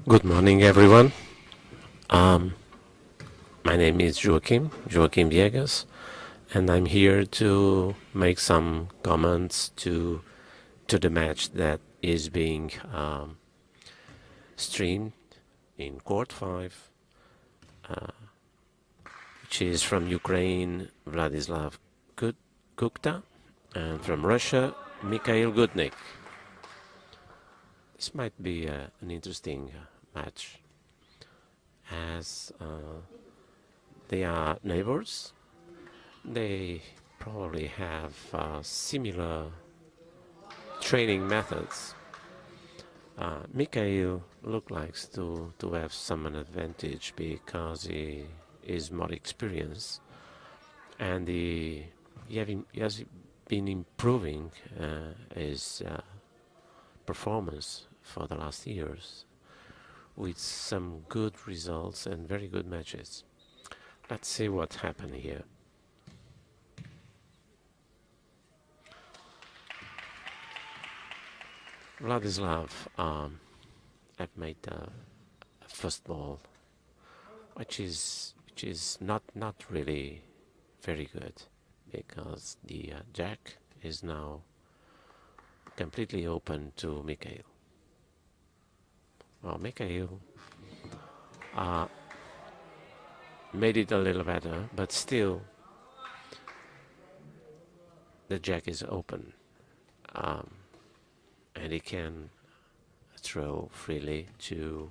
Good morning, everyone. Um, my name is Joaquim Viegas, and I'm here to make some comments to the match that is being streamed in Court 5, uh, which is from Ukraine, Vladislav Kukta, and from Russia, Mikhail Gutnik. This might be an interesting match, as they are neighbors. They probably have similar training methods. Mikhail looks like to have some advantage because he is more experienced and he has been improving his performance for the last years with some good results and very good matches. Let's see what happened here. Vladislav have made a first ball, which is not really very good because the jack is now completely open to Mikhail. Well, Mikhail made it a little better, but still the jack is open, and he can throw freely to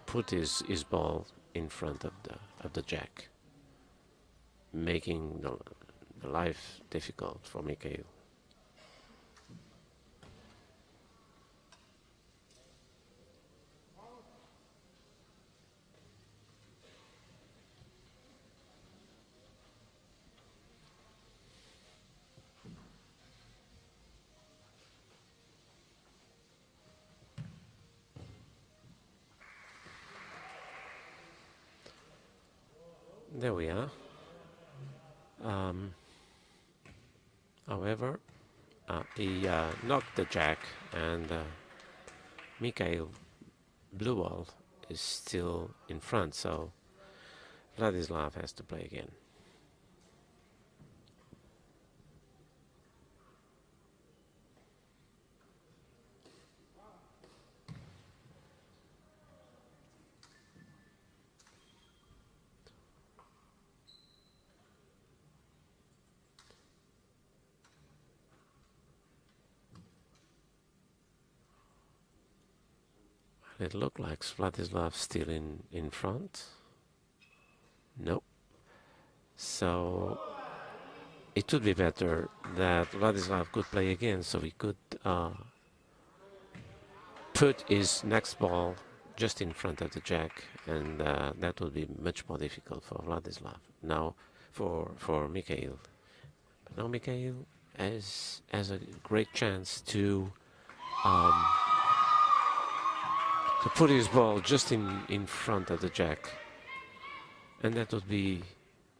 put his ball in front of the jack, making the life difficult for Mikhail. There we are. However, he knocked the jack, and Mikhail blue ball is still in front, so Vladislav has to play again. It looked like Vladislav still in front. Nope. So it would be better that Vladislav could play again, so he could put his next ball just in front of the jack, and that would be much more difficult for Vladislav. Now, for Mikhail. But now Mikhail has a great chance to put his ball just in front of the jack, and that would be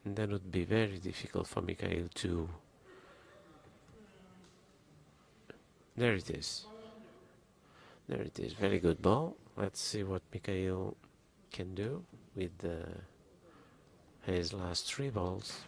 very difficult for Mikhail to. There it is. There it is. Very good ball. Let's see what Mikhail can do with his last three balls.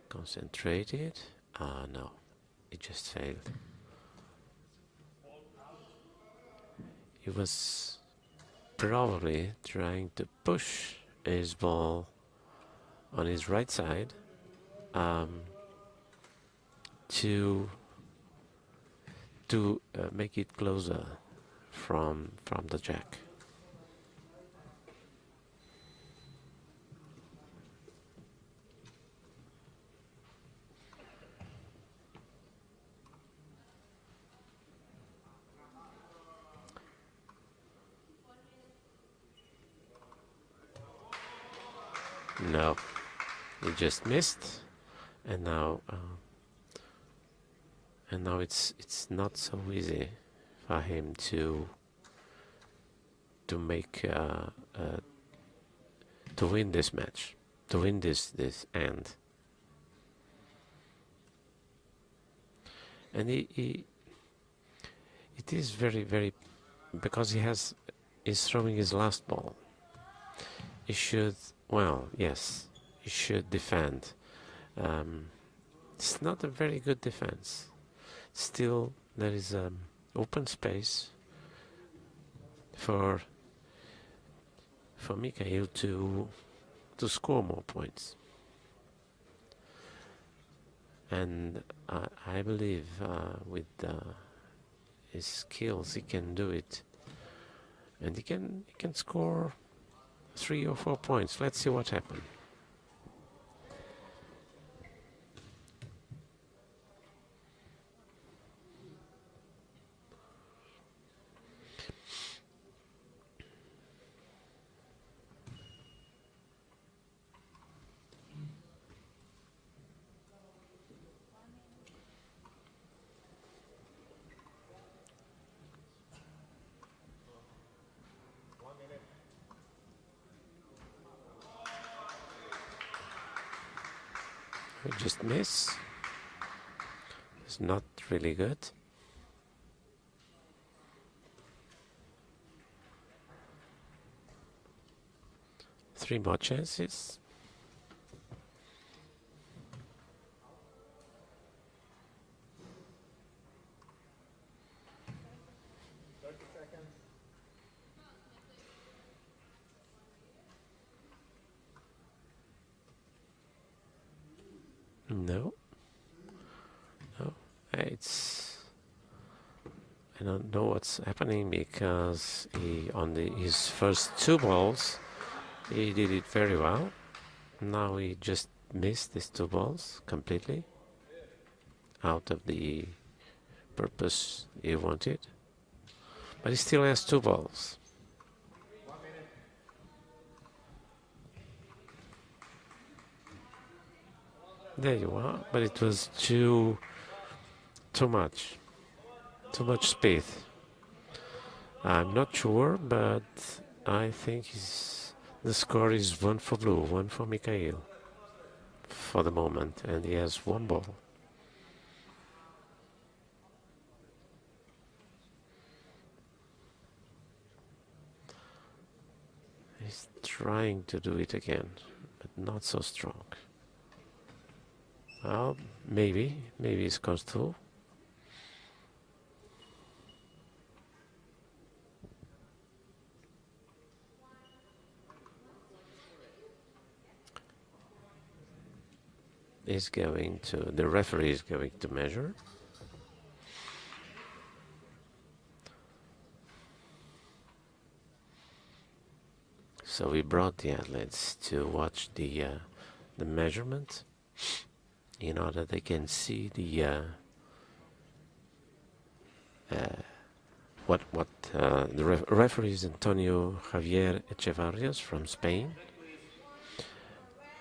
Concentrated. No, it just failed. He was probably trying to push his ball on his right side to make it closer from the jack. No, he just missed, and now it's not so easy for him to make to win this match, to win this end. And he it is very, because he's throwing his last ball. He should, well, yes, he should defend. It's not a very good defense. Still, there is open space for Mikhail to score more points. And I believe with his skills he can do it, and he can score 3 or 4 points. Let's see what happens. We just miss. It's not really good. Three more chances. No. No. I don't know what's happening, because his first 2 balls he did it very well. Now he just missed these 2 balls completely out of the purpose he wanted. But he still has 2 balls. There you are, but it was too much speed. I'm not sure, but I think the score is 1 for blue, 1 for Mikhail for the moment, and he has 1 ball. He's trying to do it again, but not so strong. Well, maybe he scores 2. The referee is going to measure. So we brought the athletes to watch the measurement, in order they can see the the referee is Antonio Javier Echevarrias from Spain,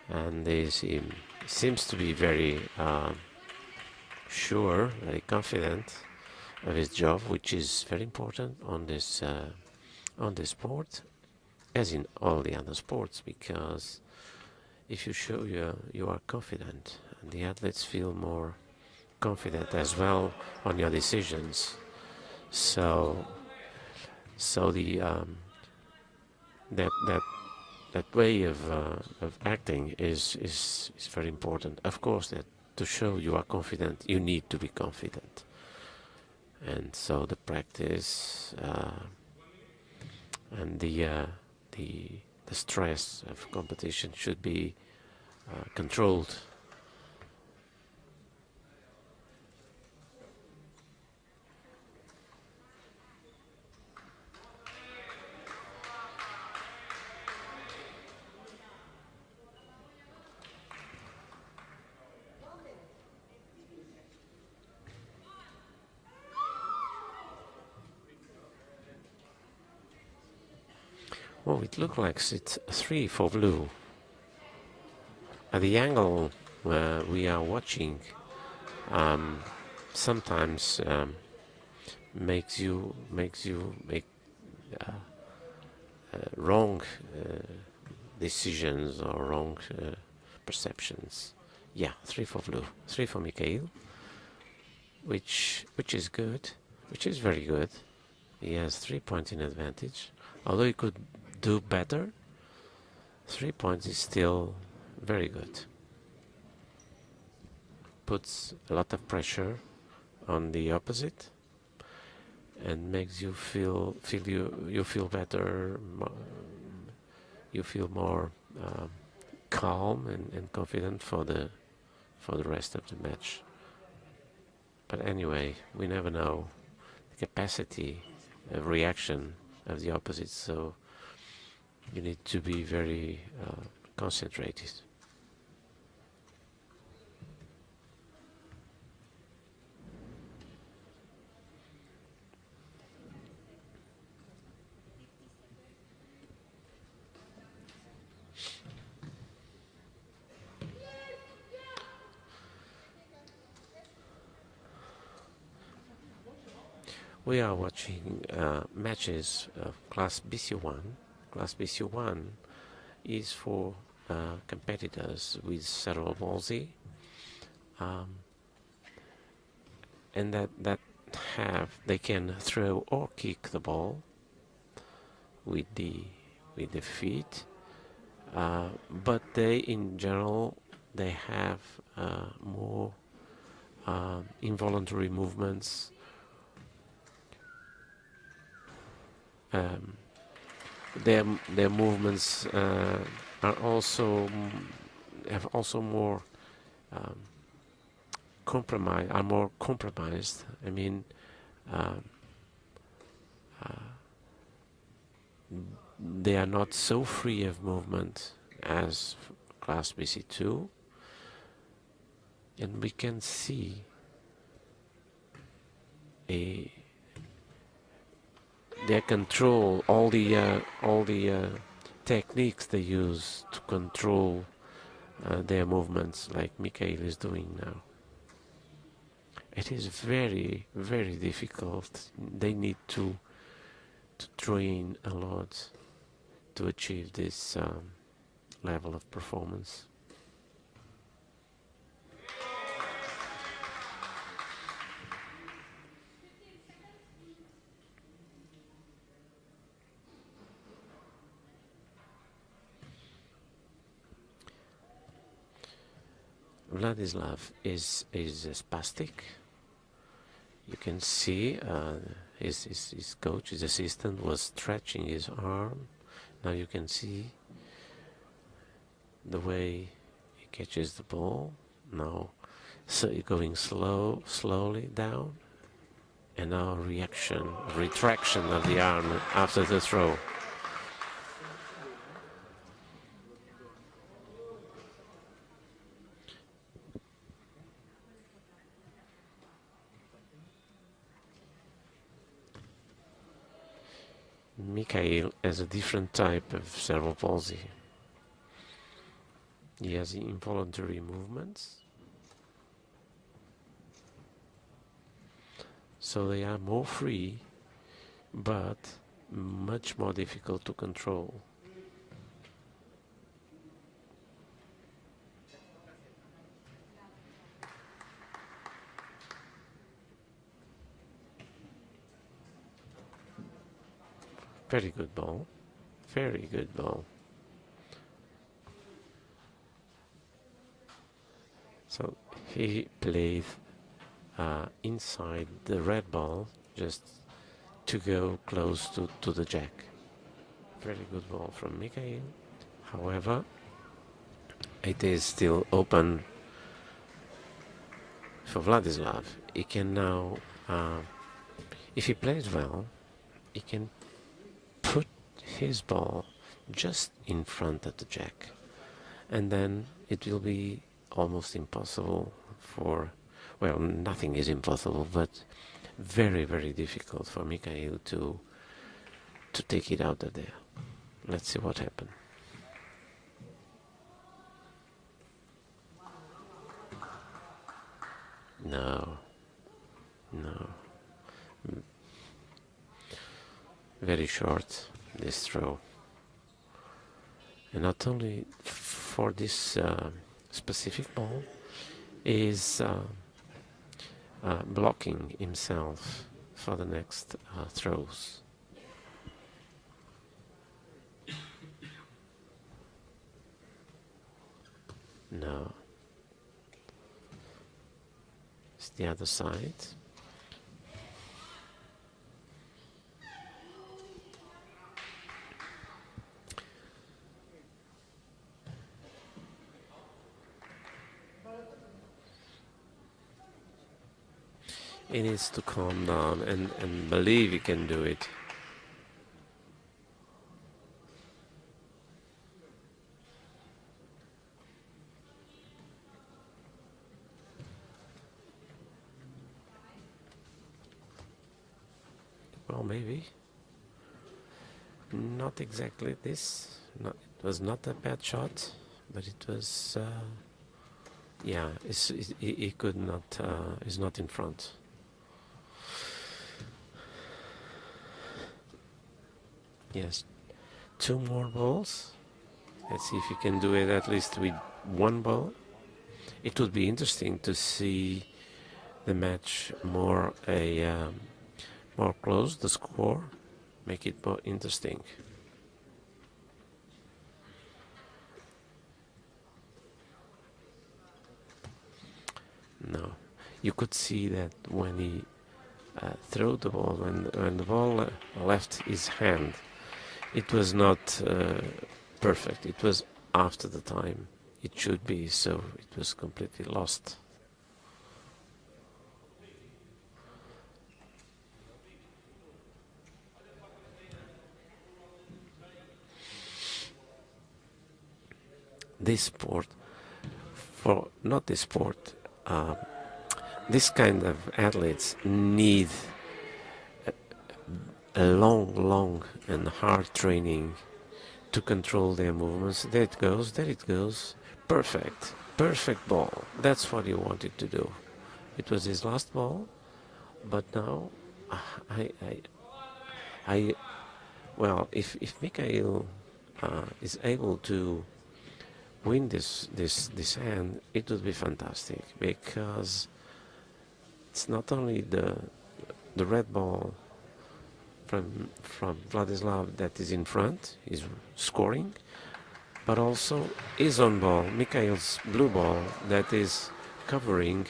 and he seems to be very sure, very confident of his job, which is very important on this sport, as in all the other sports, because if you show you are confident, and the athletes feel more confident as well on your decisions. So the that way of acting is very important. Of course, that to show you are confident, you need to be confident, and so the practice and the stress of competition should be controlled. Oh, it looks like it's 3 for blue. at the angle we are watching um, sometimes makes you make uh, wrong decisions or wrong perceptions. Yeah, 3 for blue, 3 for Mikhail, which is good, which is very good. He has 3 points in advantage. Although he could do better, 3 points is still very good. Puts a lot of pressure on the opposite and makes you you feel better. You feel more calm and confident for the rest of the match. But anyway, we never know the capacity of reaction of the opposite, so you need to be very concentrated. We are watching matches of Class BC1. Class BC1 is for competitors with cerebral palsy, and that they can throw or kick the ball with the feet, but they in general they have more involuntary movements. Their movements are also have also more more compromised. I mean, they are not so free of movement as Class BC2, and we can see their control, all the techniques they use to control their movements, like Mikhail is doing now. It is very, very difficult. They need to train a lot to achieve this level of performance. Vladislav is spastic. You can see his coach, his assistant, was stretching his arm. Now you can see the way he catches the ball. Now, so going slowly down, and now retraction of the arm after the throw. Mikhail has a different type of cerebral palsy. He has involuntary movements, so they are more free, but much more difficult to control. Very good ball. Very good ball. So he played inside the red ball just to go close to the jack. Very good ball from Mikhail. However, it is still open for Vladislav. He can now, if he plays well, he can put his ball just in front of the jack, and then it will be almost impossible well, nothing is impossible, but very, very difficult for Mikhail to take it out of there. Let's see what happens. No, no. Very short, this throw. And not only for this specific ball, is blocking himself for the next throws. No. It's the other side. He needs to calm down and believe he can do it. Well, maybe. Not exactly this. It was not a bad shot, but it was, yeah, he could not, he's not in front. Yes, 2 more balls. Let's see if you can do it at least with 1 ball. It would be interesting to see the match more more close, the score, make it more interesting. No, you could see that when he threw the ball, when the ball left his hand, it was not perfect. It was after the time it should be, so it was completely lost. This sport, for not this sport, this kind of athletes need a long and hard training to control their movements. There it goes, there it goes. Perfect ball. That's what he wanted to do. It was his last ball, but now, well, if Mikhail is able to win this hand, it would be fantastic, because it's not only the red ball from Vladislav that is in front, is scoring, but also his own ball, Mikhail's blue ball, that is covering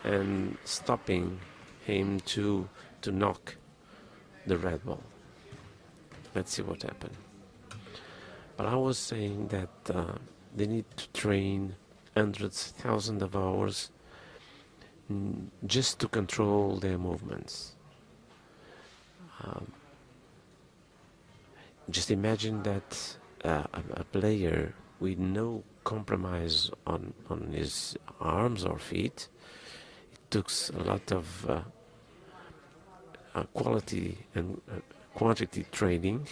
and stopping him to knock the red ball. Let's see what happened. But I was saying that they need to train hundreds, thousands of hours just to control their movements. Just imagine that a player with no compromise on his arms or feet. It took a lot of quality and quantity training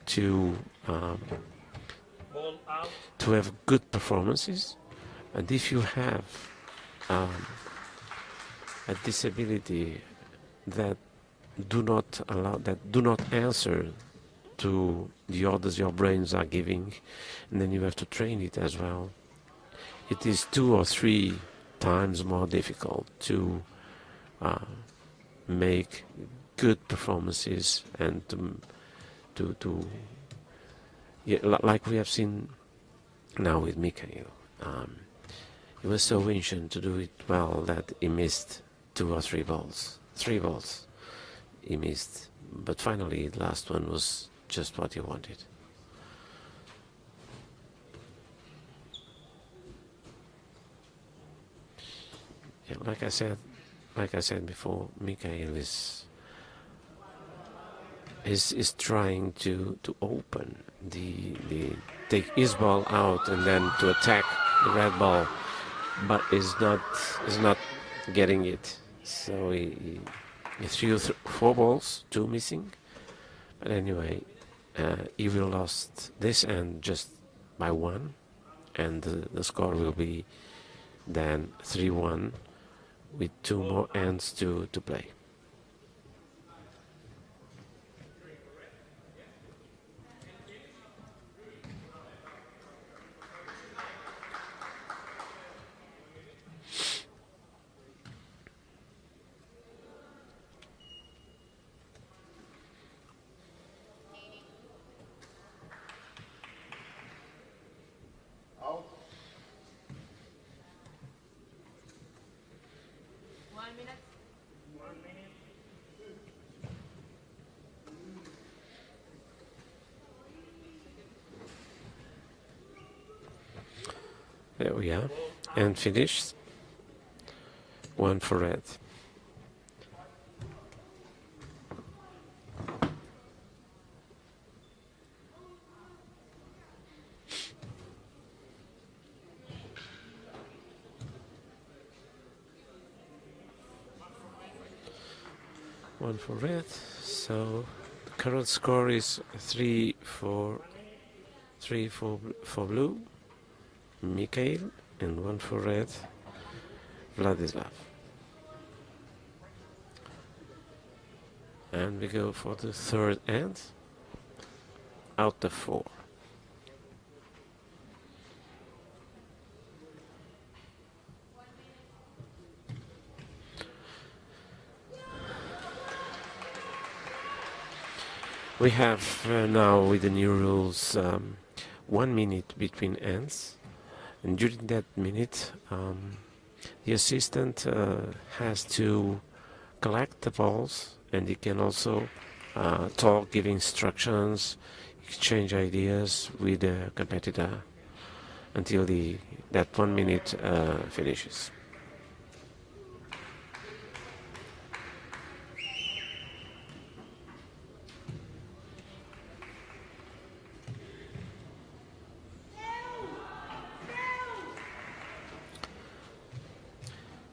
to have good performances. And if you have a disability that do not answer to the orders your brains are giving, and then you have to train it as well, it is 2 or 3 times more difficult to make good performances and to yeah, like we have seen now with Mikhail. He was so ancient to do it well that he missed 2 or 3 balls. 3 balls he missed, but finally the last one was just what he wanted. Yeah, like I said before, Mikhail is trying to open take his ball out and then to attack the red ball, but is not getting it. So he threw 4 balls, 2 missing. But anyway, he will lost this end just by 1, and the score will be then 3-1 with 2 more ends to play. There we are. And finished. 1 for red. One for red. So the current score is 3 for blue, Mikhail, and 1 for red, Vladislav. And we go for the third end, out of 4. We have now, with the new rules, 1 minute between ends, and during that minute the assistant has to collect the balls, and he can also talk, give instructions, exchange ideas with the competitor until that 1 minute finishes.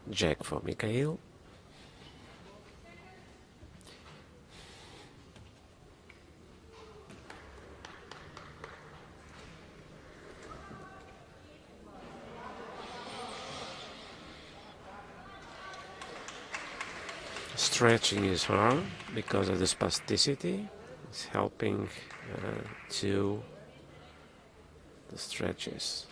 Jack for Mikhail. Stretching is hard because of the spasticity. It's helping to the stretches.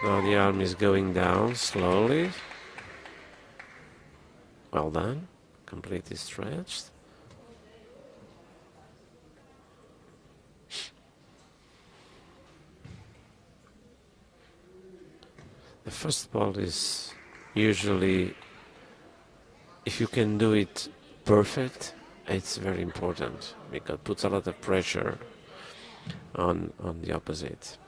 Now the arm is going down slowly. Well done. Completely stretched. The first ball is usually, if you can do it perfect, it's very important because it puts a lot of pressure on the opposite.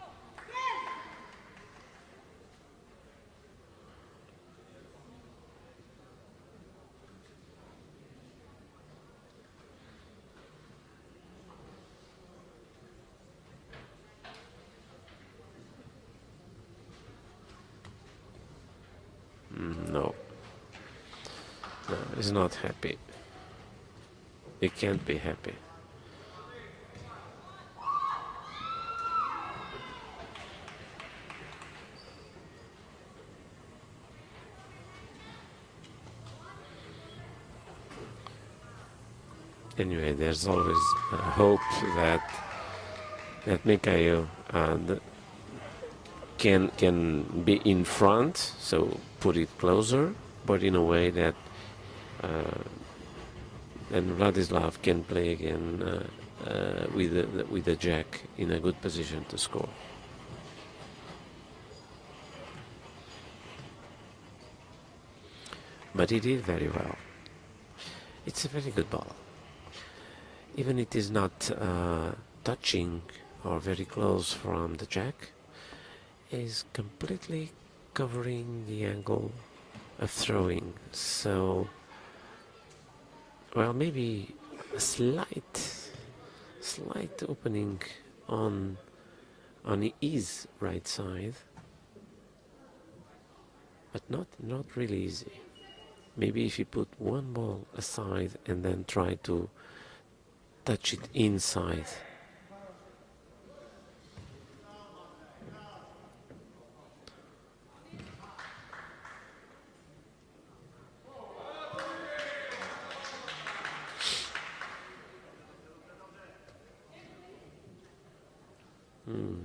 No, he's not happy. He can't be happy. Anyway, there's always hope that Mikhail can be in front, so put it closer, but in a way that and Vladislav can play again with the jack in a good position to score. But he did very well. It's a very good ball. Even it is not touching or very close from the jack, is completely covering the angle of throwing. So, well, maybe a slight opening on his right side, but not really easy. Maybe if you put one ball aside and then try to touch it inside. Hmm.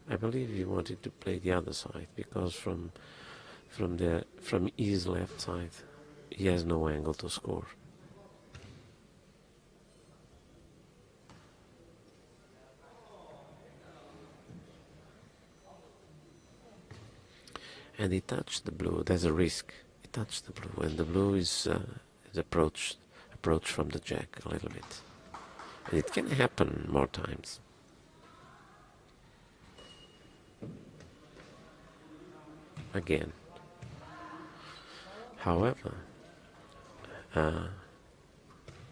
I believe he wanted to play the other side because from his left side he has no angle to score. And he touched the blue. There's a risk. He touched the blue, and the blue is approached from the jack a little bit. And it can happen more times. Again. However, the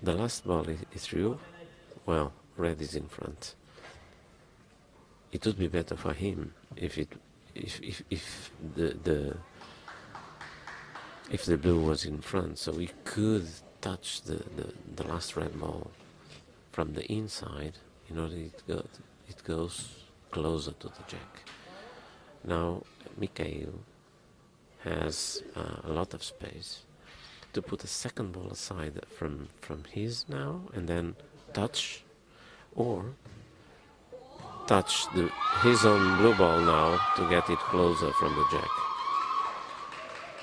last ball he threw, well, red is in front. It would be better for him if the blue was in front, so he could touch the last red ball from the inside in order it goes closer to the jack. Now Mikhail has a lot of space to put a second ball aside from his now and then touch, or touch his own blue ball now to get it closer from the jack.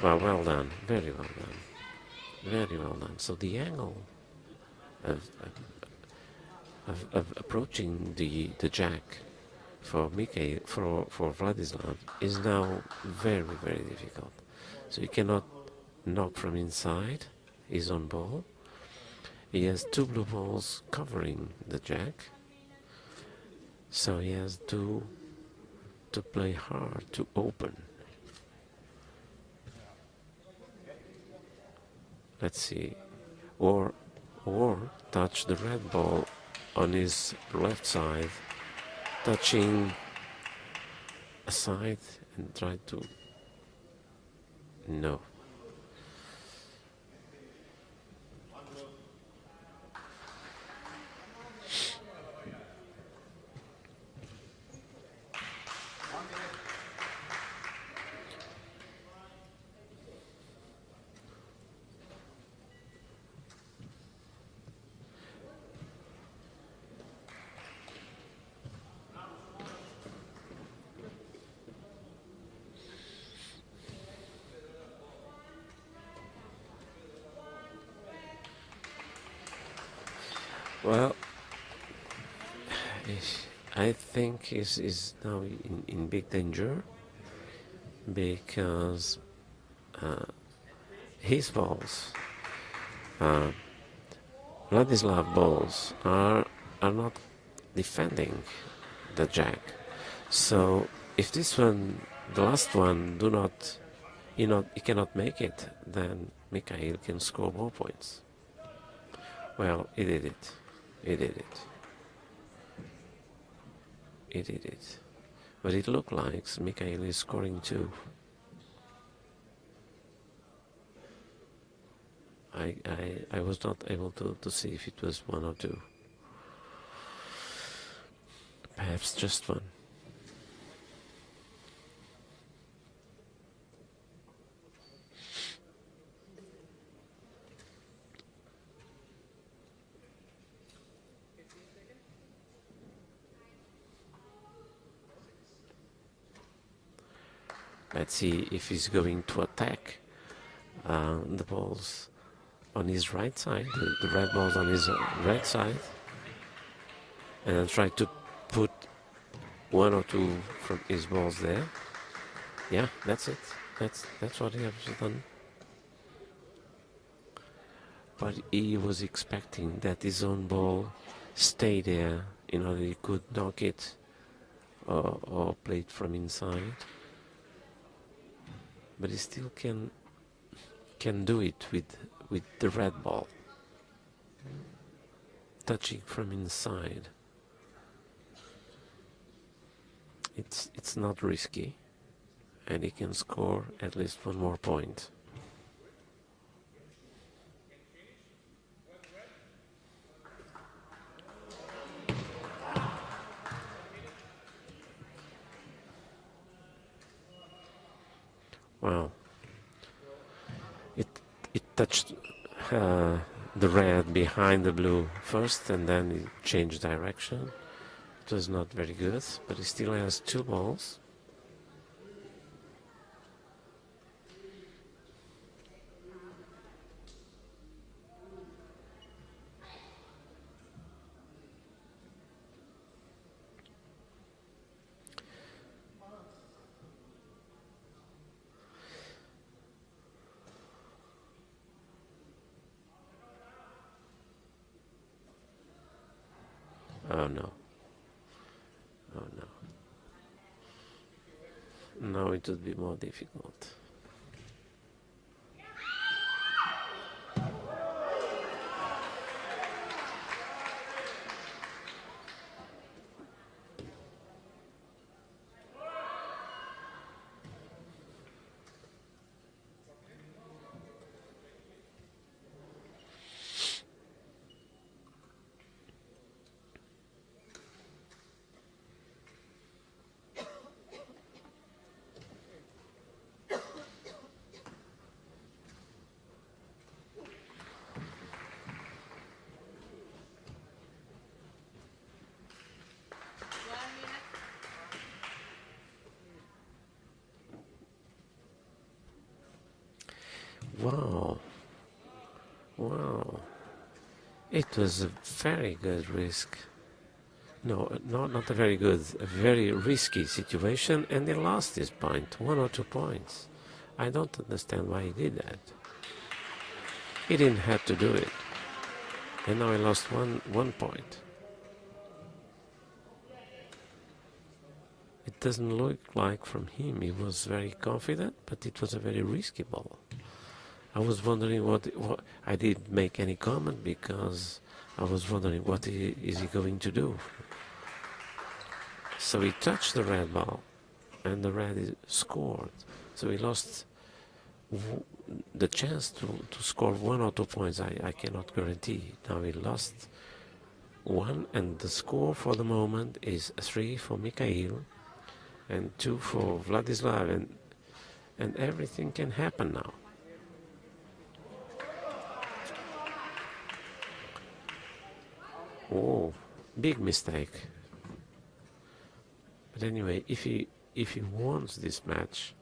Well done, very well done, very well done. So the angle of approaching the jack for Mikhail, for Vladislav, is now very, very difficult. So he cannot knock from inside his own ball. He has two blue balls covering the jack, so he has to play hard to open. Let's see, or touch the red ball on his left side, touching a side and try to, no. Well, I think he's now in big danger because his balls, Vladislav balls, are not defending the jack. So if this one, the last one, he cannot make it, then Mikhail can score more points. Well, he did it. He did it. He did it. But it looked like Mikhail is scoring too. I was not able to see if it was one or two. Perhaps just one. Let's see if he's going to attack the balls on his right side, the red balls on his right side, and then try to put one or two from his balls there. Yeah, that's it. That's what he has done. But he was expecting that his own ball stay there in order he could knock it or play it from inside. But he still can do it with the red ball, touching from inside. It's not risky, and he can score at least one more point. Wow. It touched the red behind the blue first, and then it changed direction It was not very good, but he still has 2 balls. Oh no. Oh no. Now it would be more difficult. Wow. Wow. It was a very good risk. No, not a very good, a very risky situation, and he lost his point, 1 or 2 points. I don't understand why he did that. He didn't have to do it. And now he lost one point. It doesn't look like from him he was very confident, but it was a very risky ball. I was wondering what I didn't make any comment because I was wondering what is he going to do. So he touched the red ball, and the red scored. So he lost the chance to score 1 or 2 points. I cannot guarantee. Now he lost 1, and the score for the moment is 3 for Mikhail and 2 for Vladislav, and everything can happen now. Oh, big mistake. But anyway, if he wants this match,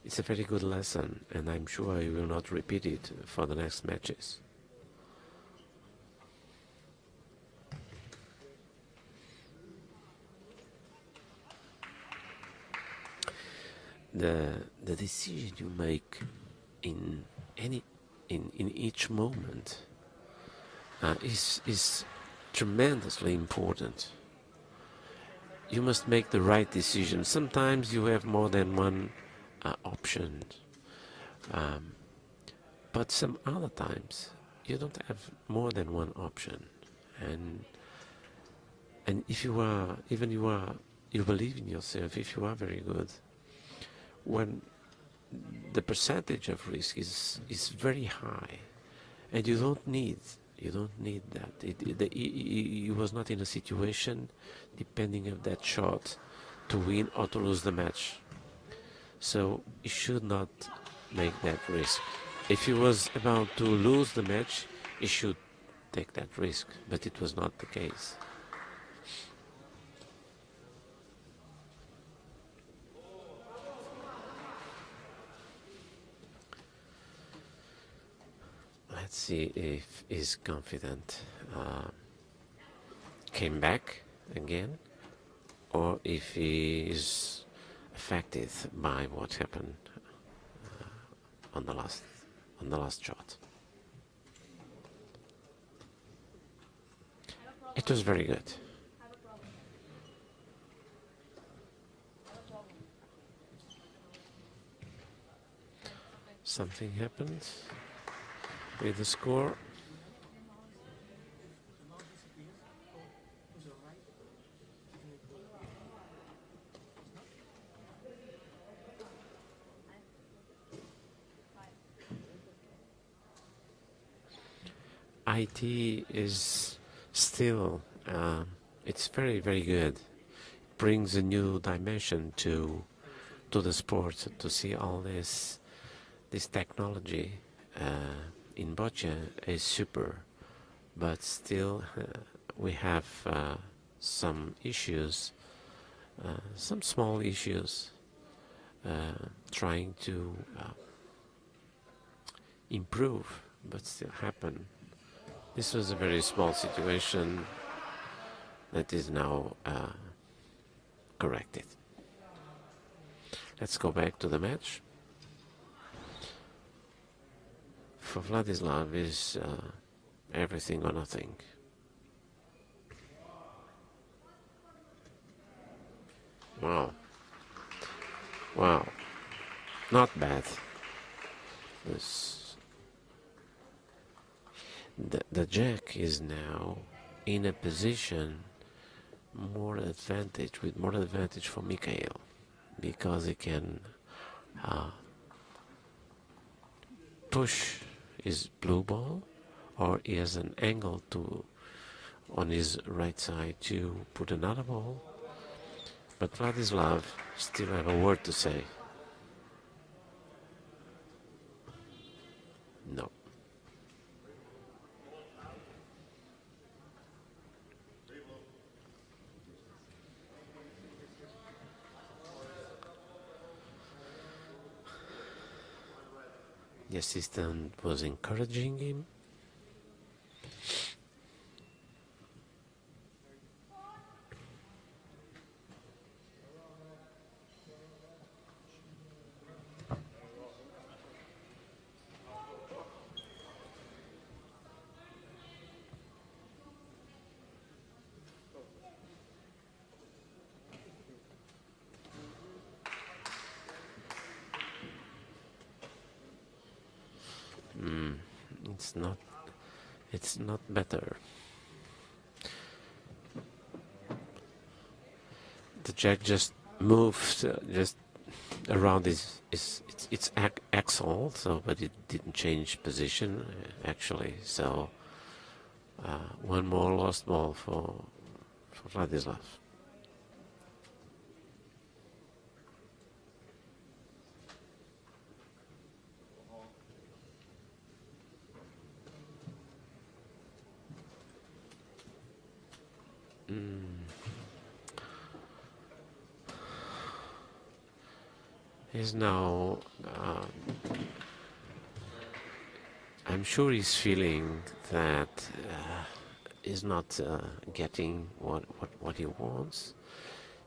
it's a very good lesson, and I'm sure he will not repeat it for the next matches. The decision you make in each moment is tremendously important. You must make the right decision. Sometimes you have more than one option, but some other times you don't have more than one option. And if you are, even you believe in yourself, if you are very good, when the percentage of risk is very high, and you don't need that. He was not in a situation depending on that shot to win or to lose the match. So he should not make that risk. If he was about to lose the match, he should take that risk, but it was not the case. Let's see if he's confident. Came back again, or if he is affected by what happened on the last shot. It was very good. Something happened with the score. IT is still, it's very, very good. Brings a new dimension to the sport, to see all this technology in bocce is super, but still we have some issues, some small issues, trying to improve, but still happen. This was a very small situation that is now corrected. Let's go back to the match. For Vladislav is everything or nothing. Wow. Wow. Not bad. The jack is now in a position with more advantage for Mikhail, because he can push his blue ball, or he has an angle on his right side to put another ball. But Vladislav still have a word to say. No. The assistant was encouraging him. It's not better. The jack just moved just around its axle, so but it didn't change position actually. So one more lost ball for Vladislav. He's now, I'm sure he's feeling that he's not getting what he wants.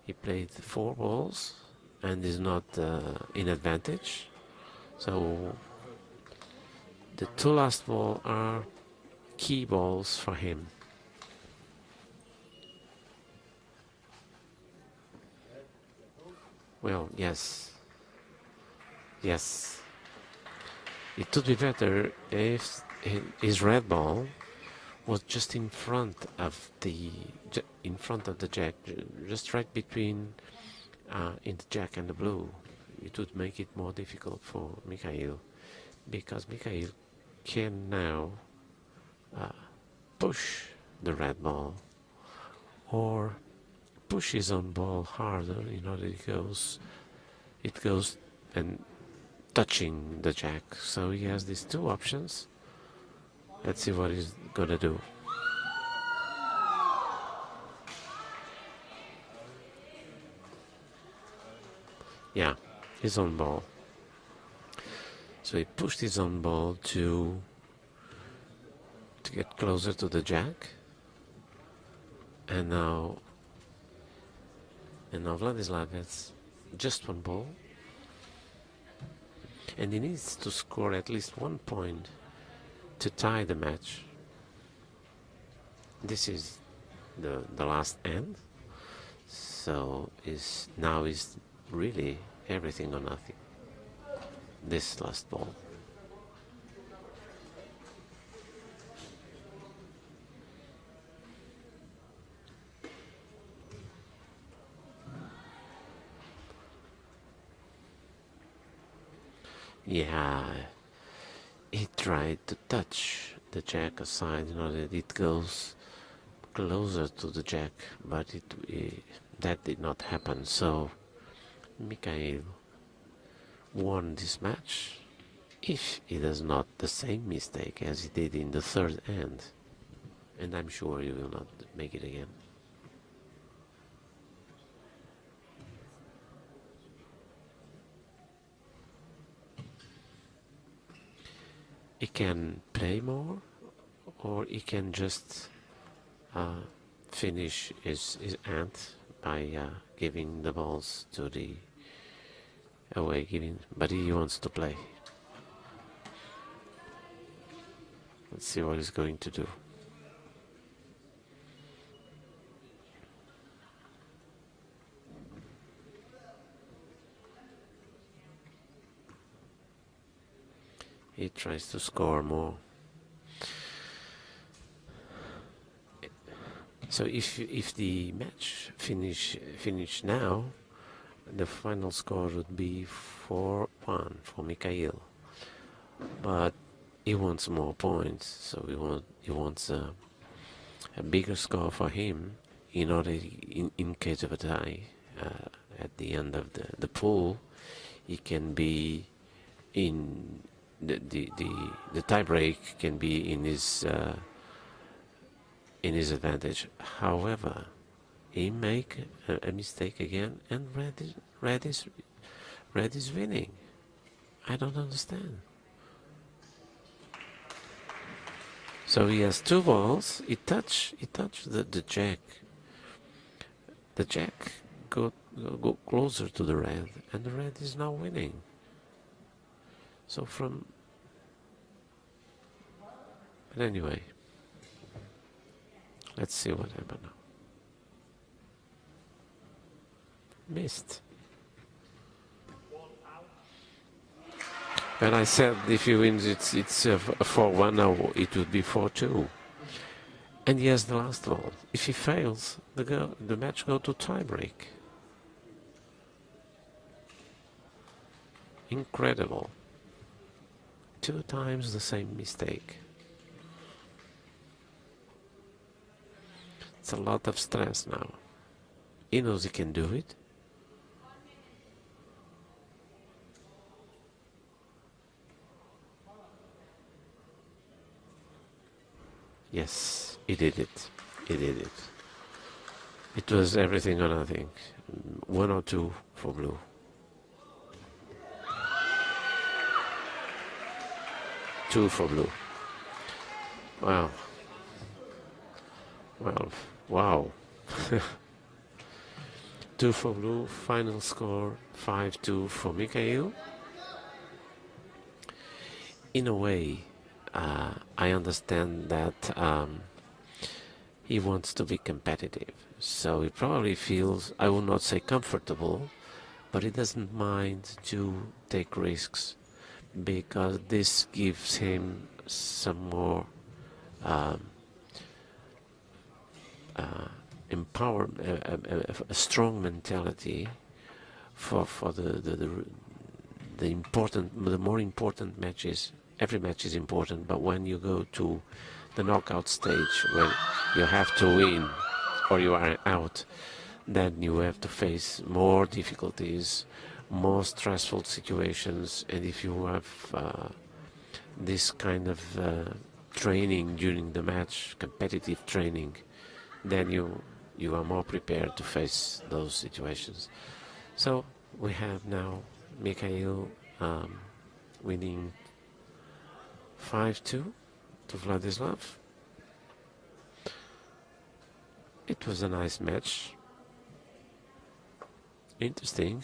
He played 4 balls and is not in advantage. So the 2 last balls are key balls for him. Well, yes. Yes. It would be better if his red ball was just in front of the jack, just right between in the jack and the blue. It would make it more difficult for Mikhail, because Mikhail can now push the red ball or push his own ball harder in order it goes and touching the jack. So he has these 2 options. Let's see what he's gonna do. Yeah, his own ball. So he pushed his own ball to get closer to the jack, and now Vladislav has just 1 ball, and he needs to score at least 1 point to tie the match. This is the last end, so now is really everything or nothing, this last ball. Yeah, he tried to touch the jack aside in order that it goes closer to the jack, but that did not happen. So Mikhail won this match, if he does not the same mistake as he did in the 3rd end. and I'm sure he will not make it again. He can play more, or he can just finish his end by giving the balls to the away, but he wants to play. Let's see what he's going to do. He tries to score more. So if the match finish now, the final score would be 4-1 for Mikhail. But he wants more points, so he wants a bigger score for him in order, in case of a tie at the end of the pool, he can be in the tie break can be in his advantage. However, he make a mistake again, and red is winning. I don't understand. So he has two balls. He touched the jack. The jack go closer to the red, and the red is now winning. So but anyway, let's see what happened now. Missed. And I said if he wins, it's 4-1 now. It would be 4-2. And he has the last ball. If he fails, the match go to tiebreak. Incredible. 2 times the same mistake. It's a lot of stress now. He knows he can do it. Yes, he did it. He did it. It was everything or nothing. 1 or 2 for blue. Two for blue. Wow. Well, wow. 2 for blue. Final score 5-2 for Mikhail. In a way, I understand that he wants to be competitive. So he probably feels, I will not say comfortable, but he doesn't mind to take risks, because this gives him some more empowerment, a strong mentality for the more important matches. Every match is important, but when you go to the knockout stage, when you have to win or you are out, then you have to face more difficulties, more stressful situations, and if you have this kind of training during the match, competitive training, then you are more prepared to face those situations. So we have now Mikhail winning 5-2 to Vladislav. It was a nice match. Interesting.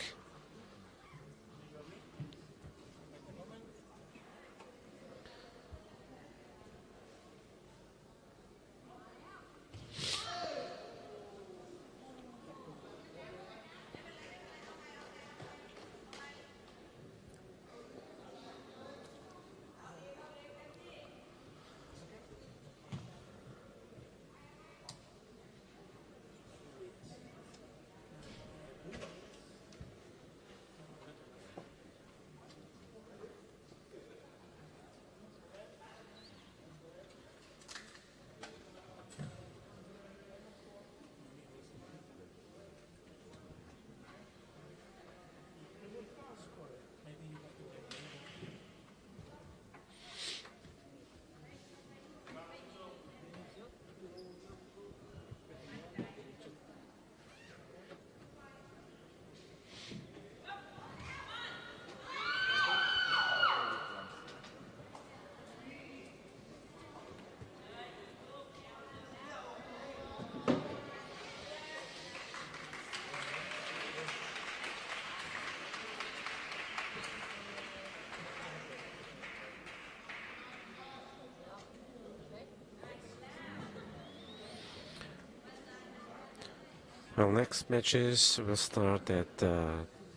Well, next matches will start at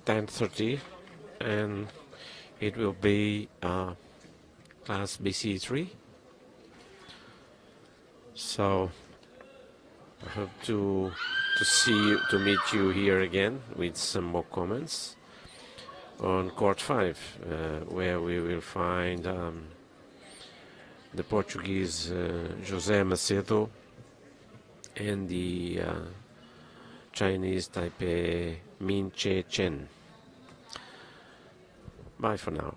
10:30, and it will be Class BC3. So I hope to meet you here again with some more comments on Court 5, where we will find the Portuguese José Macedo and the Chinese Taipei Min Che Chen. Bye for now.